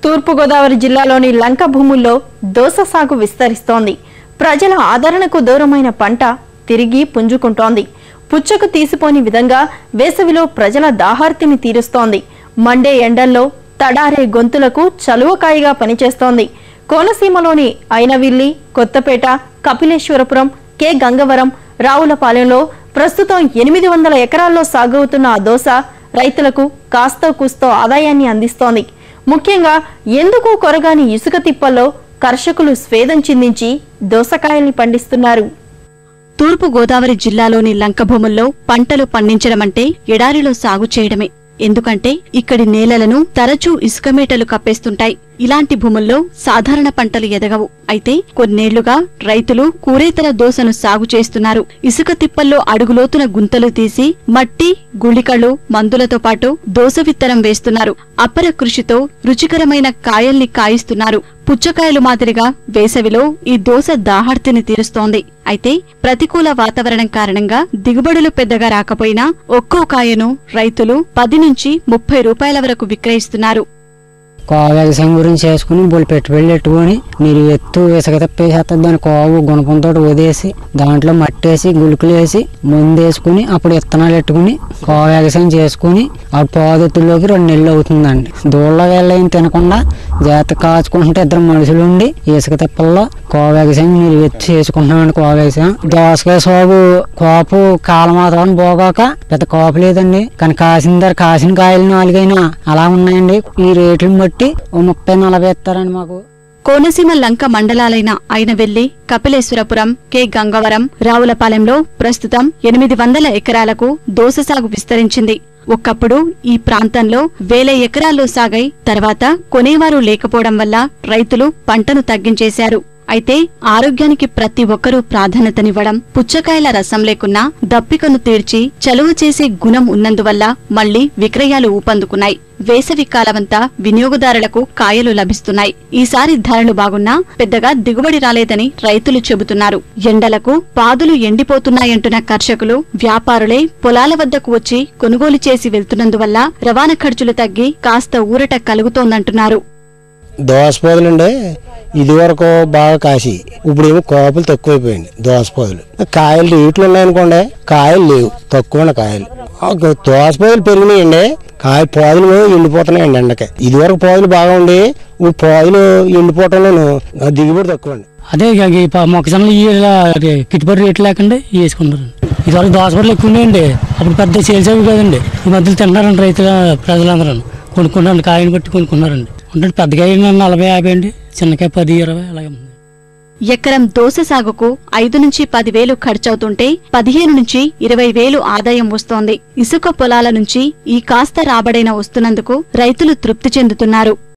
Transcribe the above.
తూర్పు గోదావరి జిల్లాలోని లంక భూముల్లో దోస సాగు విస్తరిస్తోంది. ప్రజల ఆదరణకు దూరమైన పంట తిరిగి పుంజుకుంటోంది. పుచ్చకు తీసిపోని విధంగా వేసవిలో ప్రజల దాహార్తిని తీరుస్తోంది. మండే ఎండల్లో తడారే గొంతులకు చలువకాయిగా పనిచేస్తోంది. కోనసీమలోని ఐనవిల్లి, కొత్తపేట, కపిలేశ్వరపురం, కె గంగవరం, రావులపాలెంలో ప్రస్తుతం 800 ఎకరాల్లో సాగవుతున్న ఆ దోస రైతులకు కాస్తో కూస్తో ఆదాయాన్ని అందిస్తోంది. ముఖ్యంగా ఎందుకు కొరగాని ఇసుక తిప్పల్లో కర్షకులు స్వేదం చిందించి దోసకాయల్ని పండిస్తున్నారు. తూర్పు గోదావరి జిల్లాలోని లంక భూముల్లో పంటలు పండించడమంటే ఎడారిలో సాగు చేయడమే. ఎందుకంటే ఇక్కడి నేలలను తరచూ ఇసుకమేటలు కప్పేస్తుంటాయి. ఇలాంటి భూముల్లో సాధారణ పంటలు ఎదగవు. అయితే కొన్నేళ్లుగా రైతులు కూరేతర దోసను సాగు చేస్తున్నారు. ఇసుక తిప్పల్లో అడుగులోతున గుంతలు తీసి మట్టి, గుళికలు, మందులతో పాటు దోస విత్తనం వేస్తున్నారు. అపర కృషితో రుచికరమైన కాయల్ని కాయిస్తున్నారు. పుచ్చకాయలు మాదిరిగా వేసవిలో ఈ దోస దాహార్తిని తీరుస్తోంది. అయితే ప్రతికూల వాతావరణం కారణంగా దిగుబడులు పెద్దగా రాకపోయినా ఒక్కో కాయను రైతులు 10 నుంచి 30 రూపాయల వరకు విక్రయిస్తున్నారు. వ్యవసాయం గురించి చేసుకుని బోల్ పెట్టుబడి పెట్టుకొని నీరు ఎత్తు ఇసుక తిప్పేసేస్తే దాని కోవు గుణపంతో వదిలేసి దాంట్లో మట్టి వేసి గుళికలు వేసి ముందు వేసుకుని అప్పుడు విత్తనాలు పెట్టుకుని వ్యవసాయం చేసుకుని ఆ పాదెత్తుల్లోకి 2 నెలలు అవుతుందండి. దూళ్ళ వెళ్ళేం తినకుండా జాగ్రత్త కాచుకుంటే 2 మనుషులు ఉండి ఇసుక తిప్పల్లో వ్యవసాయం నీరు ఎత్తు చేసుకుంటున్నామండి. వ్యవసాయం దోసకాయ సాగు కోపు కాలమాత్రం పోగాక పెద్ద కోపు లేదండి. కానీ కాసిన కాయలు 4 అయినా అలా ఉన్నాయండి. ఈ రేట్లను బట్టి 30-40 ఇస్తారండి మాకు. కోనసీమ లంక మండలాలైన ఐనవెల్లి, కపిలేశ్వరపురం, కె గంగవరం, రావులపాలెంలో ప్రస్తుతం 800 ఎకరాలకు దోస సాగు విస్తరించింది. ఒకప్పుడు ఈ ప్రాంతంలో 1000 ఎకరాల్లో సాగై తర్వాత కొనేవారు లేకపోవడం వల్ల రైతులు పంటను తగ్గించేశారు. అయితే ఆరోగ్యానికి ప్రతి ఒక్కరూ ప్రాధాన్యతనివ్వడం, పుచ్చకాయల రసం లేకున్నా దప్పికను తీర్చి చలువ చేసే గుణం ఉన్నందువల్ల మళ్లీ విక్రయాలు ఊపందుకున్నాయి. వేసవి కాలమంతా వినియోగదారులకు కాయలు లభిస్తున్నాయి. ఈసారి ధరలు బాగున్నా పెద్దగా దిగుబడి రాలేదని రైతులు చెబుతున్నారు. ఎండలకు పాదులు ఎండిపోతున్నాయంటున్న కర్షకులు, వ్యాపారులే పొలాల వద్దకు వచ్చి కొనుగోలు చేసి వెళ్తున్నందువల్ల రవాణా ఖర్చులు తగ్గి కాస్త ఊరట కలుగుతోందంటున్నారు. దోసపోదులండి ఇది వరకు బాగా కాసి ఇప్పుడు ఏమో కోపలు తక్కువైపోయింది. దోసపోదులు కాయలు రేట్లు ఉన్నాయనుకోండి, కాయలు లేవు, తక్కువ కాయలు. దోసపోదులు పెరిగినాయండి, కాయ పోదులు ఎండిపోతున్నాయండి ఎండకి. ఇది వరకు పోదులు బాగా ఉండి ఇప్పుడు పోదులు ఎండిపోవటంలోనూ దిగుబడి తక్కువ అండి. అదే మొక్కజొన్నలు గిట్టుబాటు రేట్లు లేకుండా వేసుకుంటారు. ఇదివరకు దోసపోదులు ఎక్కువ ఉన్నాయండి, అప్పుడు పెద్ద సేల్స్ అవి కదండి. ఈ మధ్యలో తింటారండి రైతుల ప్రజలందరూ కొనుక్కున్నారండి, కాయని బట్టి కొనుక్కున్నారండి. అంటే పెద్దకాయ 40-50 అండి, చిన్నకాయ 10-20 అలాగే. ఎకరం దోస సాగుకు 5 నుంచి 10 వేలు ఖర్చవుతుంటే 15 నుంచి 20 వేలు ఆదాయం వస్తోంది. ఇసుక పొలాల నుంచి ఈ కాస్త రాబడైన వస్తున్నందుకు రైతులు తృప్తి చెందుతున్నారు.